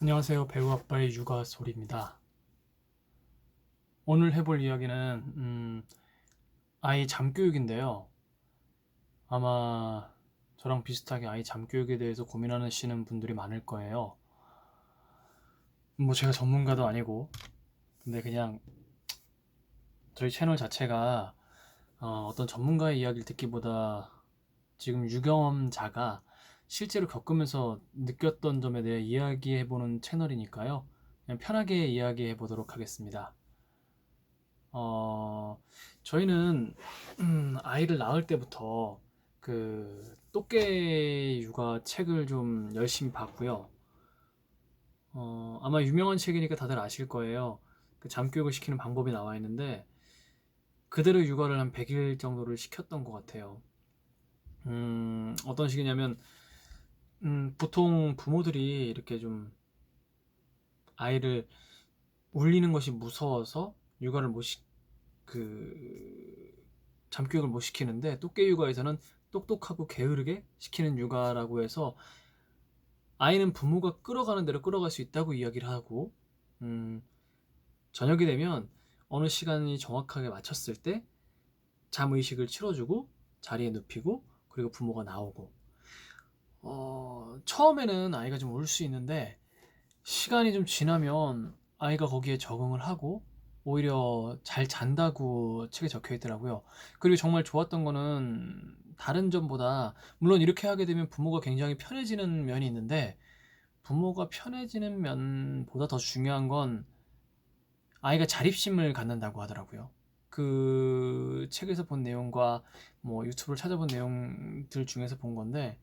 안녕하세요. 배우 아빠의 육아 소리입니다. 오늘 해볼 이야기는 아이 잠교육인데요. 아마 저랑 비슷하게 아이 잠교육에 대해서 고민하시는 분들이 많을 거예요. 뭐 제가 전문가도 아니고, 근데 그냥 저희 채널 자체가 어떤 전문가의 이야기를 듣기보다 지금 유경험자가 실제로 겪으면서 느꼈던 점에 대해 이야기해보는 채널이니까요. 그냥 편하게 이야기해보도록 하겠습니다. 어, 저희는 아이를 낳을 때부터 그 똑개 육아 책을 좀 열심히 봤고요. 아마 유명한 책이니까 다들 아실 거예요. 그 잠교육을 시키는 방법이 나와 있는데 그대로 육아를 한 100일 정도를 시켰던 것 같아요. 어떤 식이냐면 보통 부모들이 이렇게 좀 아이를 울리는 것이 무서워서 육아를 못 시, 그 잠교육을 못 시키는데 똑개 육아에서는 똑똑하고 게으르게 시키는 육아라고 해서 아이는 부모가 끌어가는 대로 끌어갈 수 있다고 이야기를 하고 음, 저녁이 되면 어느 시간이 정확하게 맞췄을 때 잠의식을 치러주고 자리에 눕히고 그리고 부모가 나오고 처음에는 아이가 좀 울 수 있는데 시간이 좀 지나면 아이가 거기에 적응을 하고 오히려 잘 잔다고 책에 적혀 있더라고요. 그리고 정말 좋았던 거는 다른 점보다 물론 이렇게 하게 되면 부모가 굉장히 편해지는 면이 있는데 부모가 편해지는 면보다 더 중요한 건 아이가 자립심을 갖는다고 하더라고요. 그 책에서 본 내용과 뭐 유튜브를 찾아본 내용들 중에서 본 건데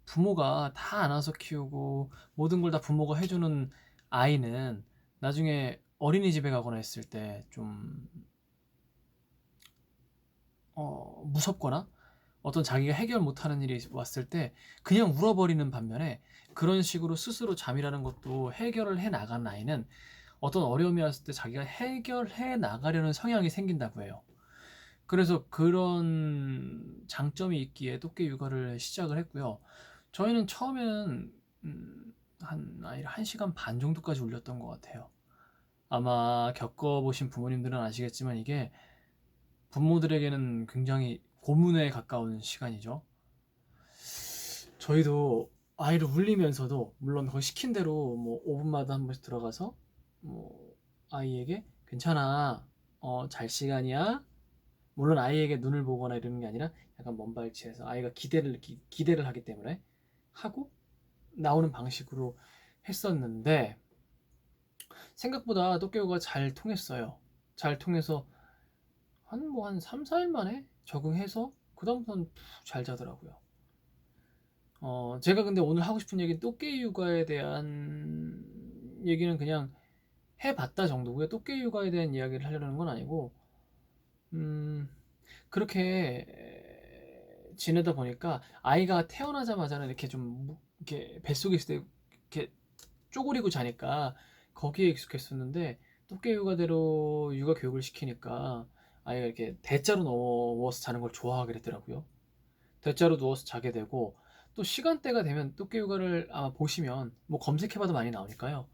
부모가 다 안아서 키우고 모든 걸 다 부모가 해주는 아이는 나중에 어린이집에 가거나 했을 때 좀 무섭거나 어떤 자기가 해결 못하는 일이 왔을 때 그냥 울어버리는 반면에 그런 식으로 스스로 잠이라는 것도 해결을 해 나간 아이는 어떤 어려움이 왔을 때 자기가 해결해 나가려는 성향이 생긴다고 해요. 그래서 그런 장점이 있기에 똑개 육아를 시작을 했고요. 저희는 처음에는 한 아이를 1시간 반 정도까지 울렸던 것 같아요. 아마 겪어보신 부모님들은 아시겠지만 이게 부모들에게는 굉장히 고문에 가까운 시간이죠. 저희도 아이를 울리면서도 물론 거의 시킨 대로 뭐 5분마다 한 번씩 들어가서 뭐 아이에게 괜찮아, 잘 시간이야, 물론 아이에게 눈을 보거나 이러는 게 아니라 약간 먼발치해서 아이가 기대를 하기 때문에 하고 나오는 방식으로 했었는데 생각보다 똑개오가 잘 통했어요. 잘 통해서 한 3, 4일 만에 적응해서 그다음부터는 잘 자더라고요. 제가 근데 오늘 하고 싶은 얘기는 똑개 육아에 대한 얘기는 그냥 해봤다 정도고요. 똑개 육아에 대한 이야기를 하려는 건 아니고 음, 그렇게 지내다 보니까 아이가 태어나자마자는 이렇게 좀 이렇게 뱃속에 있을 때 이렇게 쪼그리고 자니까 거기에 익숙했었는데 또깨 육아대로 육아 교육을 시키니까 아이가 이렇게 대자로 누워서 자는 걸 좋아하게 되더라고요. 대자로 누워서 자게 되고 또 시간대가 되면 또깨 육아를 아마 보시면 뭐 검색해봐도 많이 나오니까요.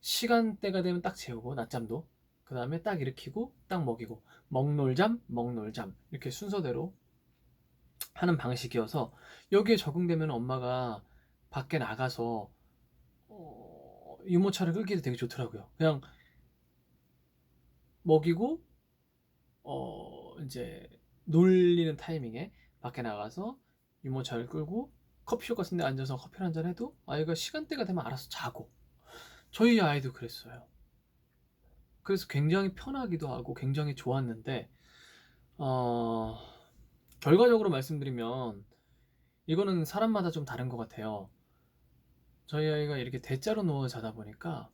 시간대가 되면 딱 재우고 낮잠도 그 다음에 딱 일으키고 딱 먹이고 먹놀잠 먹놀잠 이렇게 순서대로 하는 방식이어서 여기에 적응되면 엄마가 밖에 나가서 유모차를 끌기도 되게 좋더라고요. 그냥 먹이고 이제 놀리는 타이밍에 밖에 나가서 유모차를 끌고 커피숍 같은 데 앉아서 커피를 한잔 해도 아이가 시간대가 되면 알아서 자고 저희 아이도 그랬어요. 그래서 굉장히 편하기도 하고 굉장히 좋았는데 어, 결과적으로 말씀드리면 이거는 사람마다 좀 다른 것 같아요. 저희 아이가 이렇게 대자로 누워 자다 보니까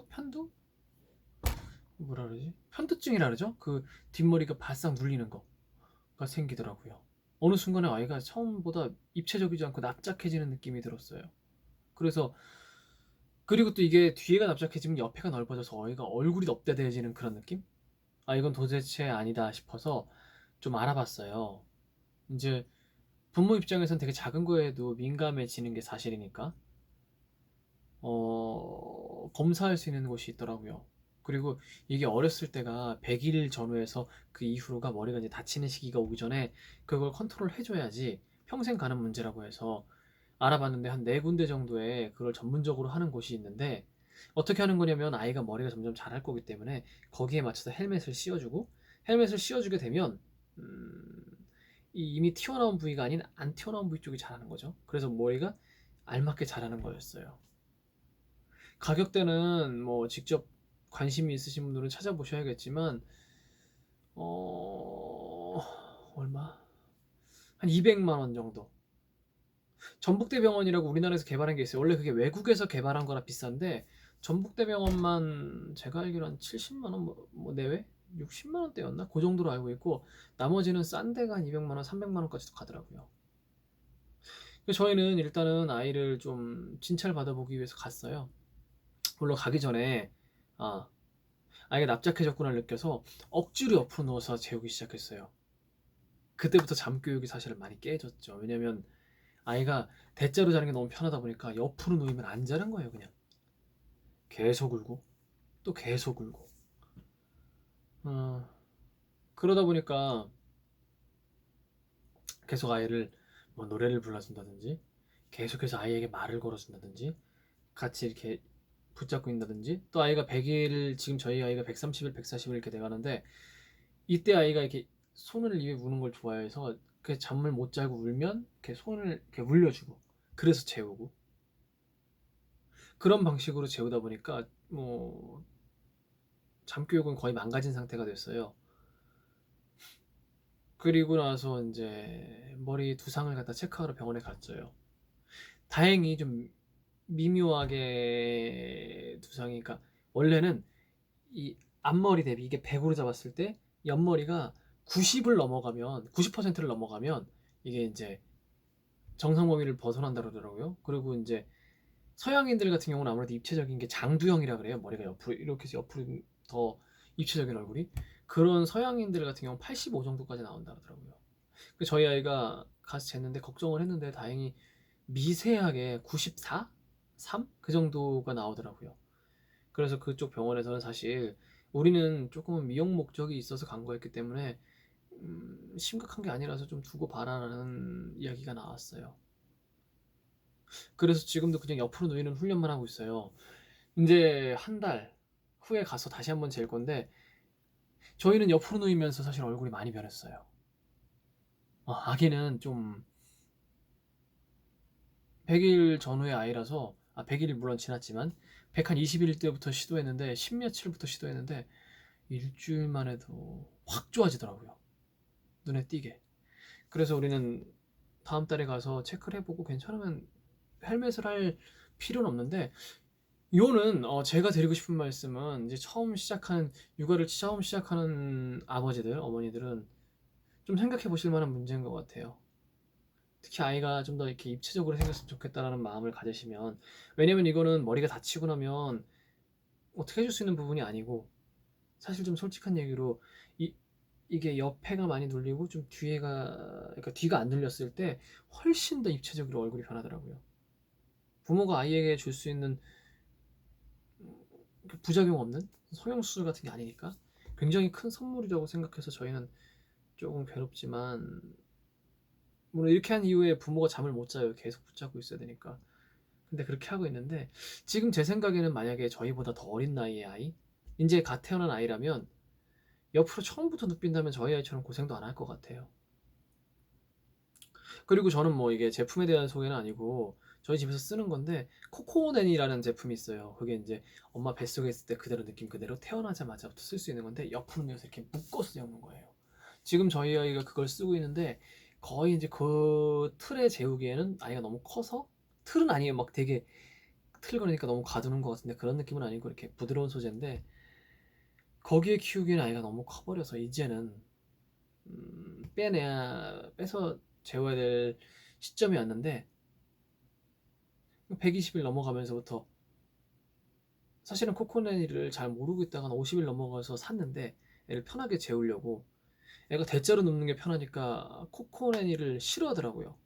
편두 뭐라 그러지? 편두증이라 그러죠? 그 뒷머리가 바싹 눌리는 거가 생기더라고요. 어느 순간에 아이가 처음보다 입체적이지 않고 납작해지는 느낌이 들었어요. 그래서 그리고 또 이게 뒤에가 납작해지면 옆에가 넓어져서 아이가 얼굴이 넙대대해지는 그런 느낌? 아 이건 도대체 아니다 싶어서 좀 알아봤어요. 이제 부모 입장에선 되게 작은 거에도 민감해지는 게 사실이니까 검사할 수 있는 곳이 있더라고요. 그리고 이게 어렸을 때가 100일 전후에서 그 이후로가 머리가 이제 다치는 시기가 오기 전에 그걸 컨트롤 해줘야지 평생 가는 문제라고 해서 알아봤는데 한 4군데 정도에 그걸 전문적으로 하는 곳이 있는데 어떻게 하는 거냐면 아이가 머리가 점점 자랄 거기 때문에 거기에 맞춰서 헬멧을 씌워주고 헬멧을 씌워주게 되면 음, 이 이미 튀어나온 부위가 아닌 안 튀어나온 부위 쪽이 자라는 거죠. 그래서 머리가 알맞게 자라는 거였어요. 가격대는 뭐 직접 관심이 있으신 분들은 찾아보셔야겠지만 어... 얼마? 한 200만 원 정도. 전북대병원이라고 우리나라에서 개발한 게 있어요. 원래 그게 외국에서 개발한 거라 비싼데 전북대병원만 제가 알기로 한 70만 원 뭐 내외? 60만 원대였나? 그 정도로 알고 있고 나머지는 싼 데가 한 200만 원, 300만 원까지도 가더라고요. 저희는 일단은 아이를 좀 진찰 받아보기 위해서 갔어요. 물론 가기 전에 아, 아이가 납작해졌구나를 느껴서 억지로 옆으로 누워서 재우기 시작했어요. 그때부터 잠 교육이 사실은 많이 깨졌죠. 왜냐면 아이가 대자로 자는 게 너무 편하다 보니까 옆으로 누우면 안 자는 거예요, 그냥. 계속 울고 또 계속 울고. 어, 그러다 보니까 계속 아이를 뭐 노래를 불러준다든지 계속해서 아이에게 말을 걸어준다든지 같이 이렇게 붙잡고 있다든지 또 아이가 100일 지금 저희 아이가 130일, 140일 이렇게 돼가는데 이때 아이가 이렇게 손을 입에 무는 걸 좋아해서 그 잠을 못 자고 울면 이렇게 손을 이렇게 물려주고 그래서 재우고 그런 방식으로 재우다 보니까 뭐 잠교육은 거의 망가진 상태가 됐어요. 그리고 나서 이제 머리 두상을 갖다 체크하러 병원에 갔어요. 다행히 좀 미묘하게 두상이 그러니까 원래는 이 앞머리 대비 이게 100으로 잡았을 때 옆머리가 90을 넘어가면 90%를 넘어가면 이게 이제 정상 범위를 벗어난다 그러더라고요. 그리고 이제 서양인들 같은 경우는 아무래도 입체적인 게 장두형이라 그래요. 머리가 옆으로 이렇게 해서 옆으로 더 입체적인 얼굴이 그런 서양인들 같은 경우는 85 정도까지 나온다 그러더라고요. 저희 아이가 가서 쟀는데 걱정을 했는데 다행히 미세하게 94, 3? 그 정도가 나오더라고요. 그래서 그쪽 병원에서는 사실 우리는 조금은 미용 목적이 있어서 간 거였기 때문에 심각한 게 아니라서 좀 두고 봐라라는 이야기가 나왔어요. 그래서 지금도 그냥 옆으로 누이는 훈련만 하고 있어요. 이제 한 달 후에 가서 다시 한번 잴 건데 저희는 옆으로 누이면서 사실 얼굴이 많이 변했어요. 아기는 좀 100일 전후의 아이라서 100일이 물론 지났지만 120일 때부터 시도했는데 10 며칠부터 시도했는데 일주일 만에도 확 좋아지더라고요. 눈에 띄게. 그래서 우리는 다음 달에 가서 체크를 해보고 괜찮으면 헬멧을 할 필요는 없는데 이거는 제가 드리고 싶은 말씀은 이제 육아를 처음 시작하는 아버지들, 어머니들은 좀 생각해 보실 만한 문제인 것 같아요. 특히 아이가 좀 더 이렇게 입체적으로 생겼으면 좋겠다라는 마음을 가지시면 왜냐면 이거는 머리가 다치고 나면 어떻게 해줄 수 있는 부분이 아니고 사실 좀 솔직한 얘기로 이게 옆에가 많이 눌리고 좀 그러니까 뒤가 안 눌렸을 때 훨씬 더 입체적으로 얼굴이 변하더라고요. 부모가 아이에게 줄 수 있는 부작용 없는 성형수술 같은 게 아니니까 굉장히 큰 선물이라고 생각해서 저희는 조금 괴롭지만 물론 이렇게 한 이후에 부모가 잠을 못 자요. 계속 붙잡고 있어야 되니까. 근데 그렇게 하고 있는데 지금 제 생각에는 만약에 저희보다 더 어린 나이의 아이 이제 갓 태어난 아이라면 옆으로 처음부터 눕힌다면 저희 아이처럼 고생도 안 할 것 같아요. 그리고 저는 뭐 이게 제품에 대한 소개는 아니고 저희 집에서 쓰는 건데 코코넨이라는 제품이 있어요. 그게 이제 엄마 뱃속에 있을 때 그대로 느낌 그대로 태어나자마자부터 쓸 수 있는 건데 옆으로 누워서 이렇게 묶어서 재우는 거예요. 지금 저희 아이가 그걸 쓰고 있는데 거의 이제 그 틀에 재우기에는 아이가 너무 커서 틀은 아니에요. 막 되게 틀거리니까 너무 가두는 것 같은데 그런 느낌은 아니고 이렇게 부드러운 소재인데 거기에 키우기에는 아이가 너무 커버려서 이제는 빼서 재워야 될 시점이 왔는데 120일 넘어가면서부터 사실은 코코넬을 잘 모르고 있다가 50일 넘어가서 샀는데 애를 편하게 재우려고 애가 대자로 눕는 게 편하니까 코코네니를 싫어하더라고요.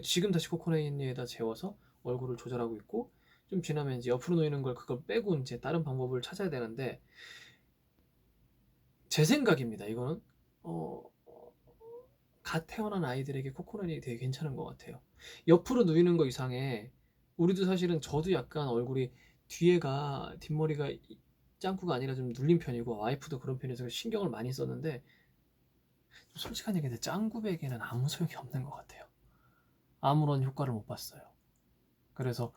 지금 다시 코코네니에다 재워서 얼굴을 조절하고 있고, 좀 지나면 이제 옆으로 놓이는 걸 그걸 빼고 이제 다른 방법을 찾아야 되는데, 제 생각입니다. 이거는 갓 태어난 아이들에게 코코넛이 되게 괜찮은 것 같아요. 옆으로 누이는 거 이상해. 우리도 사실은 저도 약간 얼굴이 뒤에가 뒷머리가 짱구가 아니라 좀 눌린 편이고 와이프도 그런 편이어서 신경을 많이 썼는데 솔직한 얘기인데 짱구백에는 아무 소용이 없는 것 같아요. 아무런 효과를 못 봤어요. 그래서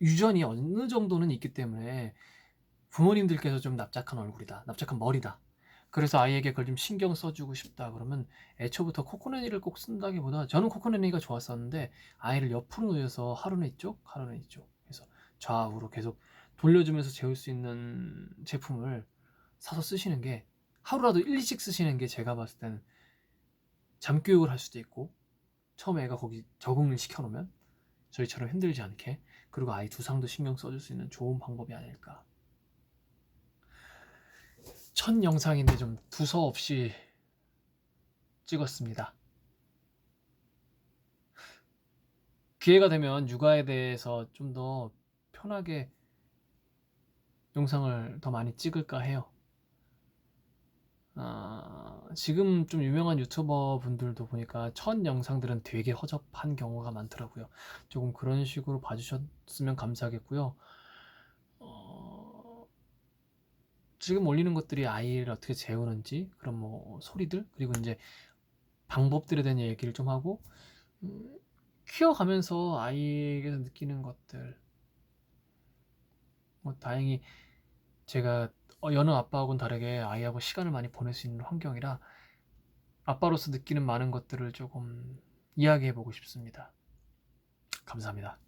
유전이 어느 정도는 있기 때문에 부모님들께서 좀 납작한 얼굴이다, 납작한 머리다, 그래서 아이에게 그걸 좀 신경 써주고 싶다 그러면 애초부터 코코넛이를 꼭 쓴다기보다, 저는 코코넛이가 좋았었는데 아이를 옆으로 누워서 하루는 이쪽 하루는 이쪽 해서 좌우로 계속 돌려주면서 재울 수 있는 제품을 사서 쓰시는 게, 하루라도 일찍 쓰시는 게 제가 봤을 때는 잠교육을 할 수도 있고, 처음에 애가 거기 적응을 시켜놓으면 저희처럼 힘들지 않게, 그리고 아이 두상도 신경 써줄 수 있는 좋은 방법이 아닐까. 첫 영상인데 좀 두서없이 찍었습니다. 기회가 되면 육아에 대해서 좀 더 편하게 영상을 더 많이 찍을까 해요. 지금 좀 유명한 유튜버 분들도 보니까 첫 영상들은 되게 허접한 경우가 많더라고요. 조금 그런 식으로 봐주셨으면 감사하겠고요. 지금 올리는 것들이 아이를 어떻게 재우는지, 그런 뭐 소리들, 그리고 이제 방법들에 대한 얘기를 좀 하고, 키워가면서 아이에게서 느끼는 것들, 뭐 다행히 제가 여느 아빠하고는 다르게 아이하고 시간을 많이 보낼 수 있는 환경이라 아빠로서 느끼는 많은 것들을 조금 이야기해보고 싶습니다. 감사합니다.